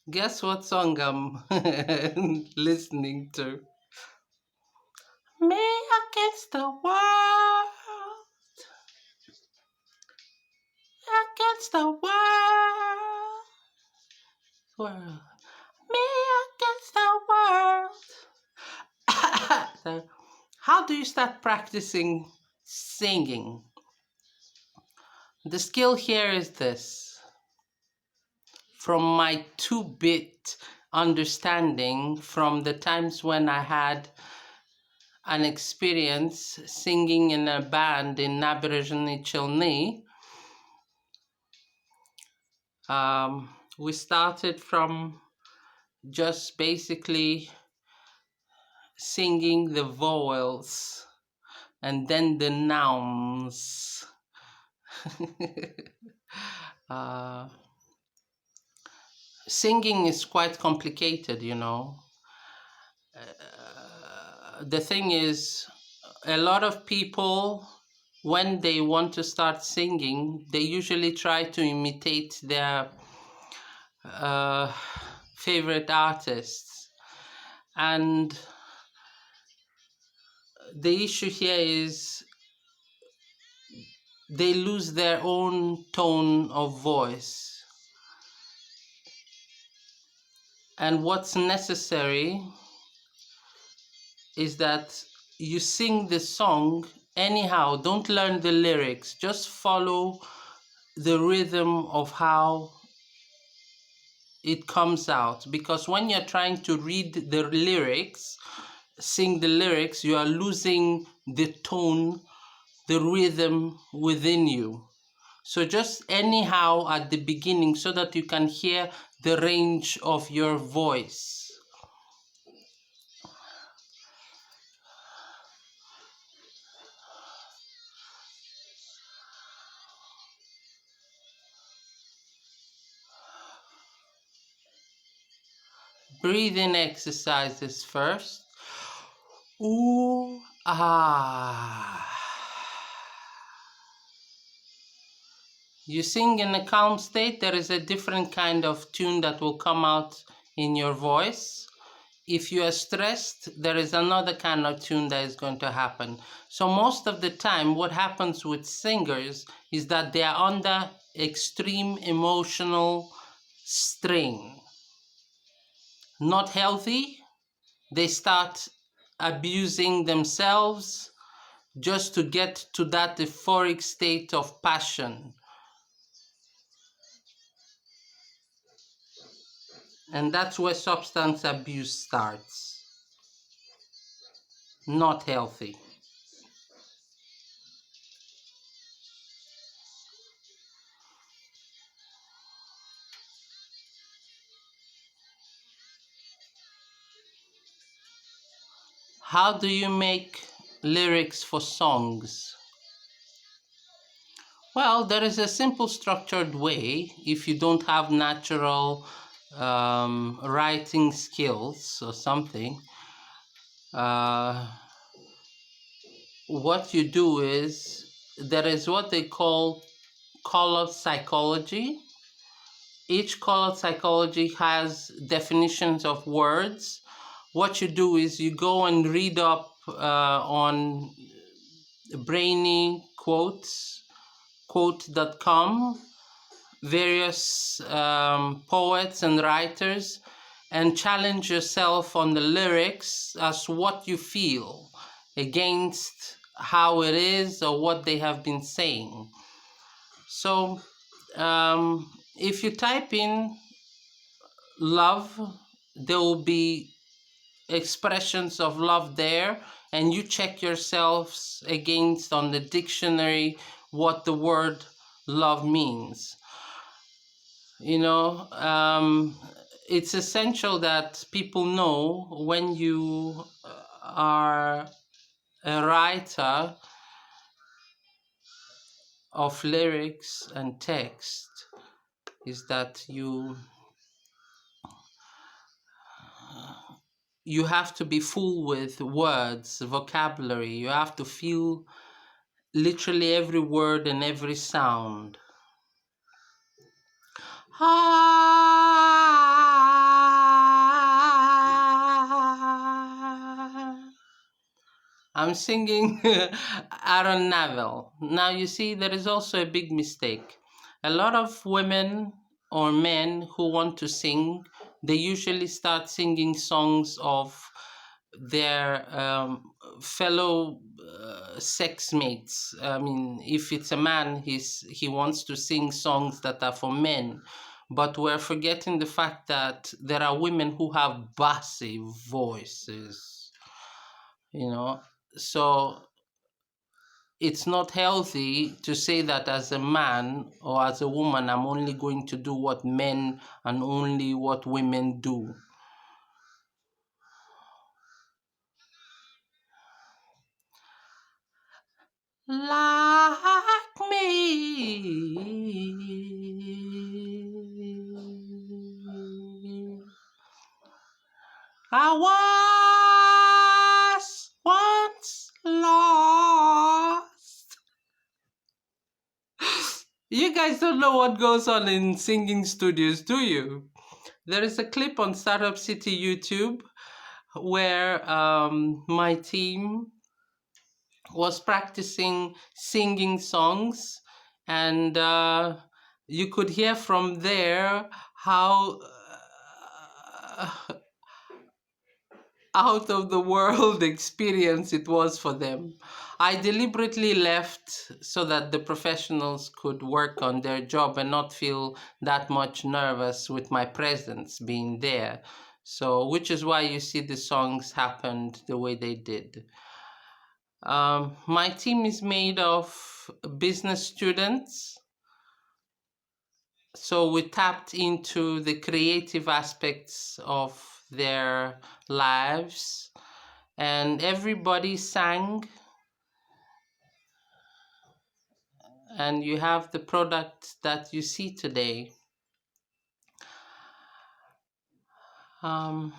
Guess what song I'm listening to? Me against the world, against the world. Me against the world. So, how do you start practicing singing? The skill here is this. From my 2-bit understanding, from the times when I had an experience singing in a band in Aborigine Chilni, we started from just basically singing the vowels and then the nouns. uh, Singing is quite complicated, you know. The thing is, a lot of people, when they want to start singing, they usually try to imitate their uh, favorite artists. And the issue here is they lose their own tone of voice. And what's necessary is that you sing the song anyhow, don't learn the lyrics, just follow the rhythm of how it comes out. Because when you're trying to read the lyrics, sing the lyrics, you are losing the tone, the rhythm within you. So just anyhow at the beginning so that you can hear the range of your voice. Breathing exercises first. Ooh, ah. You sing in a calm state, there is a different kind of tune that will come out in your voice. If you are stressed, there is another kind of tune that is going to happen. So most of the time, what happens with singers is that they are under extreme emotional strain. Not healthy. They start abusing themselves just to get to that euphoric state of passion. And that's where substance abuse starts. Not healthy. How do you make lyrics for songs? Well, there is a simple structured way if you don't have natural writing skills or something. Uh, what you do is there is what they call color psychology. Each color psychology has definitions of words. What you do is you go and read up on Brainy Quotes, quote.com, various poets and writers, and challenge yourself on the lyrics as what you feel against how it is or what they have been saying. So if you type in love, there will be expressions of love there, and you check yourselves against on the dictionary what the word love means. You know, it's essential that people know when you are a writer of lyrics and text is that you have to be full with words, vocabulary. You have to feel literally every word and every sound. Ah, I'm singing Aaron Neville. Now, you see, there is also a big mistake. A lot of women or men who want to sing, they usually start singing songs of their fellow sex mates. I mean, if it's a man, he wants to sing songs that are for men. But we're forgetting the fact that there are women who have bassy voices, you know. So it's not healthy to say that as a man or as a woman, I'm only going to do what men and only what women do. Like me, I was once lost. You guys don't know what goes on in singing studios, do you? There is a clip on Startup City YouTube where my team was practicing singing songs, and you could hear from there how out of the world experience it was for them. I deliberately left so that the professionals could work on their job and not feel that much nervous with my presence being there. So, which is why you see the songs happened the way they did. My team is made of business students, so we tapped into the creative aspects of their lives, and everybody sang, and you have the product that you see today. Um,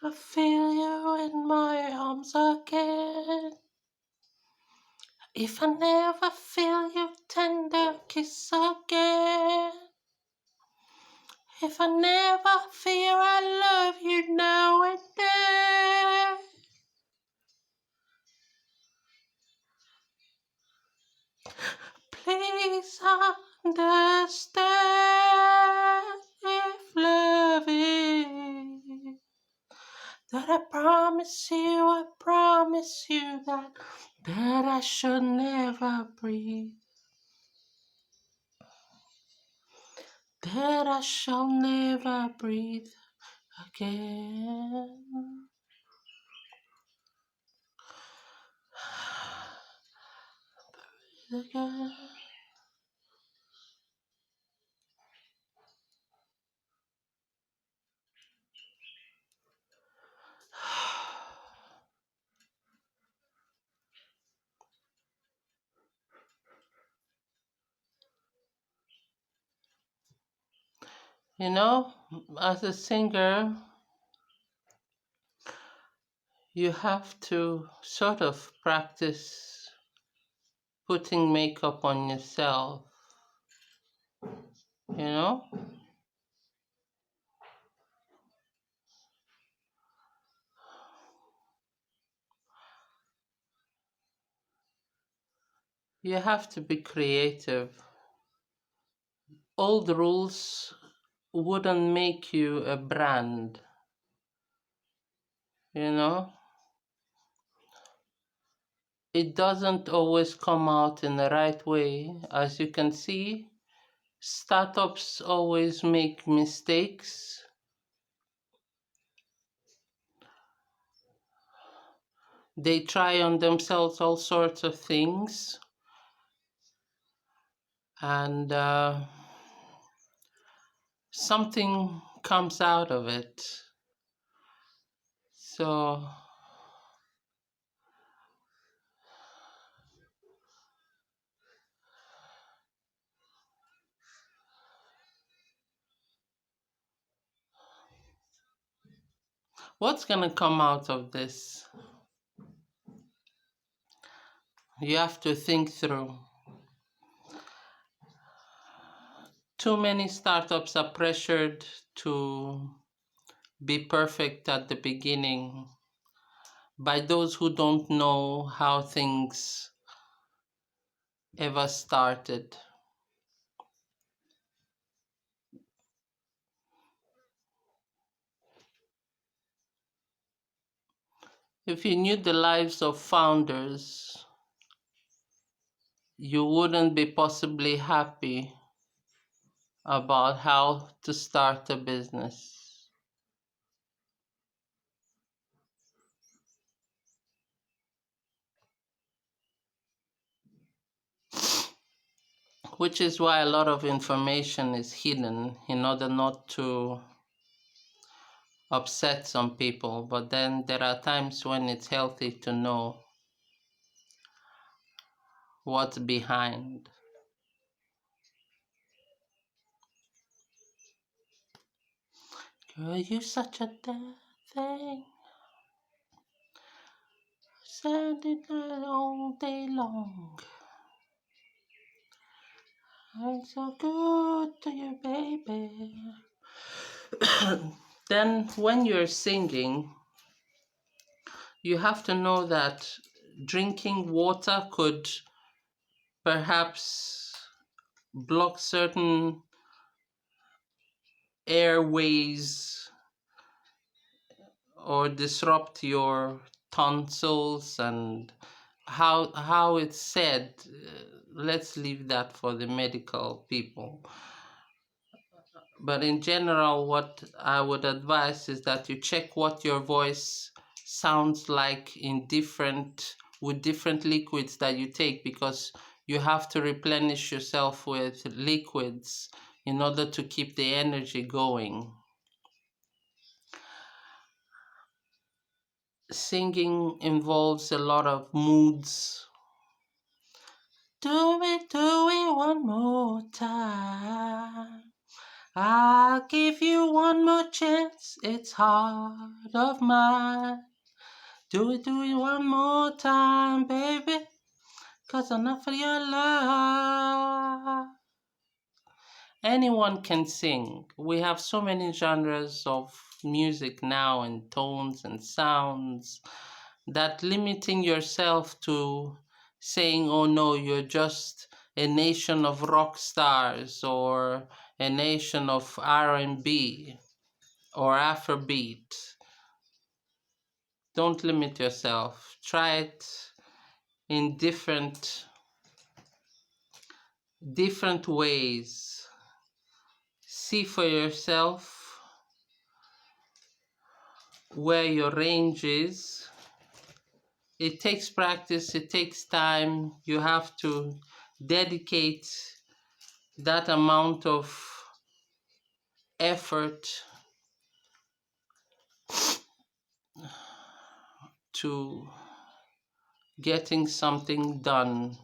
I feel you in my arms again. If I never feel your tender kiss again. If I never feel I love you now and then. Please understand if love is that I promise you that I should never breathe, that I shall never breathe again. Again. You know, as a singer, you have to sort of practice putting makeup on yourself, you know? You have to be creative. Old rules wouldn't make you a brand, you know? It doesn't always come out in the right way. As you can see, startups always make mistakes. They try on themselves all sorts of things, and something comes out of it. So what's going to come out of this? You have to think through. Too many startups are pressured to be perfect at the beginning by those who don't know how things ever started. If you knew the lives of founders, you wouldn't be possibly happy about how to start a business. Which is why a lot of information is hidden in order not to upset some people. But then there are times when it's healthy to know what's behind. Girl, you such a dead thing. Said it all day long. I'm so good to you, baby. Then when you're singing, you have to know that drinking water could perhaps block certain airways or disrupt your tonsils, and how it's said, let's leave that for the medical people. But in general, what I would advise is that you check what your voice sounds like in with different liquids that you take, because you have to replenish yourself with liquids in order to keep the energy going. Singing involves a lot of moods. Do it one more time. I'll give you one more chance. It's heart of mine. Do it one more time, baby. 'Cause enough of your love. Anyone can sing. We have so many genres of music now, and tones and sounds, that limiting yourself to saying, oh no, you're just a nation of rock stars or a nation of R&B or Afrobeat. Don't limit yourself. Try it in different ways. See for yourself where your range is. It takes practice, it takes time. You have to dedicate that amount of effort to getting something done.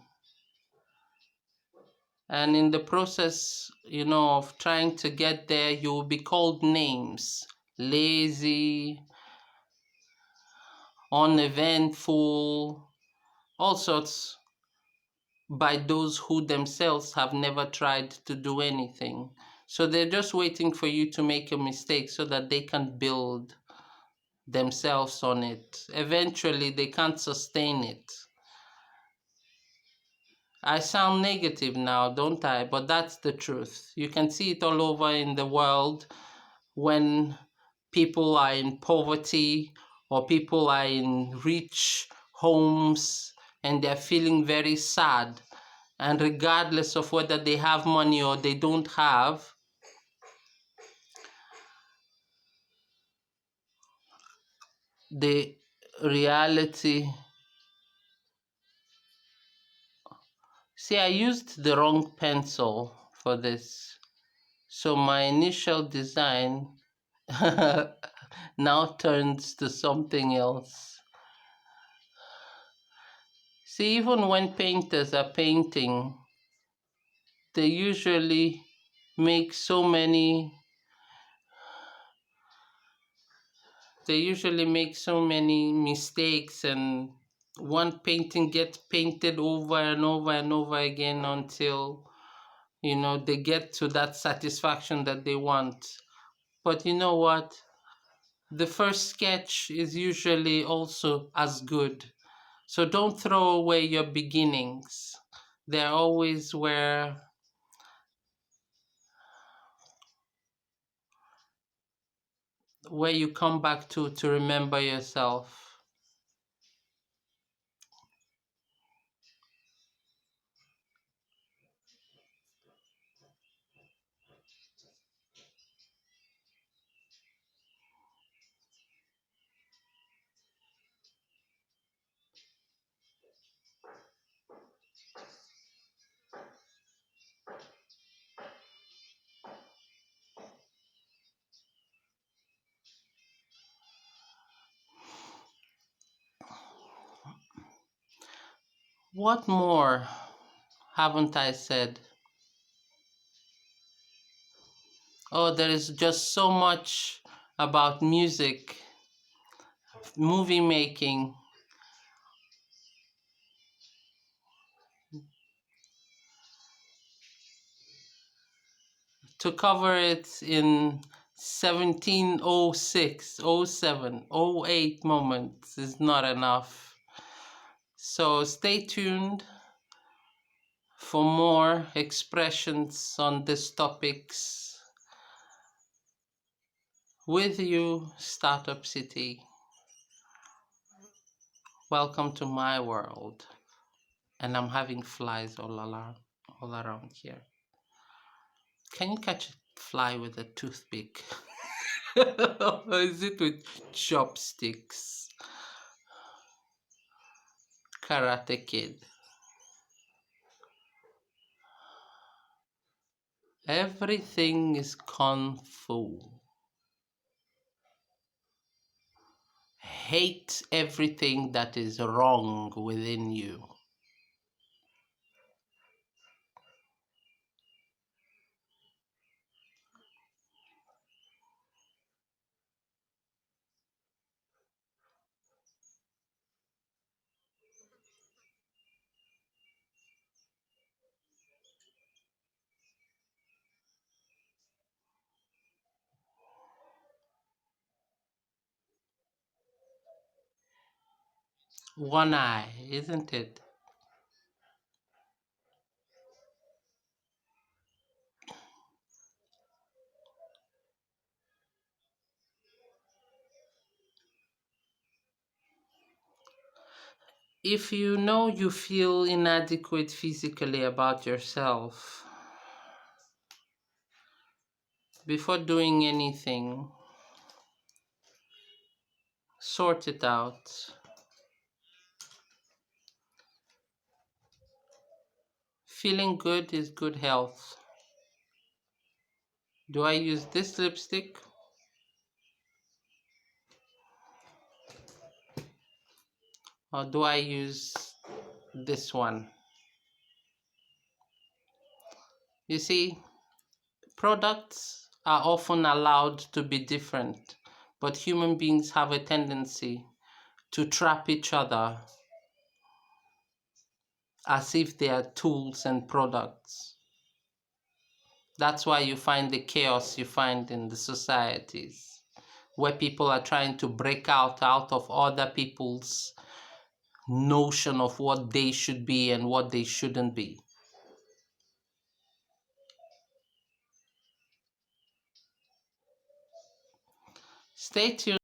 And in the process, of trying to get there, you will be called names: lazy, uneventful, all sorts, by those who themselves have never tried to do anything. So they're just waiting for you to make a mistake so that they can build themselves on it. Eventually, they can't sustain it. I sound negative now, don't I? But that's the truth. You can see it all over in the world when people are in poverty or people are in rich homes and they're feeling very sad. And regardless of whether they have money or they don't have, they reality. See, I used the wrong pencil for this. So my initial design now turns to something else. See, even when painters are painting, they usually make so many mistakes, and one painting gets painted over and over and over again until they get to that satisfaction that they want. But you know what? The first sketch is usually also as good. So don't throw away your beginnings. They're always where you come back to remember yourself. What more haven't I said? Oh, there is just so much about music, movie making. To cover it in 1706, '07, '08 moments is not enough. So stay tuned for more expressions on these topics. With you, Startup City. Welcome to my world. And I'm having flies all around here. Can you catch a fly with a toothpick? Or is it with chopsticks? Karate Kid. Everything is kung fu. Hate everything that is wrong within you. One eye, isn't it? If you know you feel inadequate physically about yourself, before doing anything, sort it out. Feeling good is good health. Do I use this lipstick? Or do I use this one? You see, products are often allowed to be different, but human beings have a tendency to trap each other as if they are tools and products. That's why you find the chaos you find in the societies, where people are trying to break out of other people's notion of what they should be and what they shouldn't be. Stay tuned.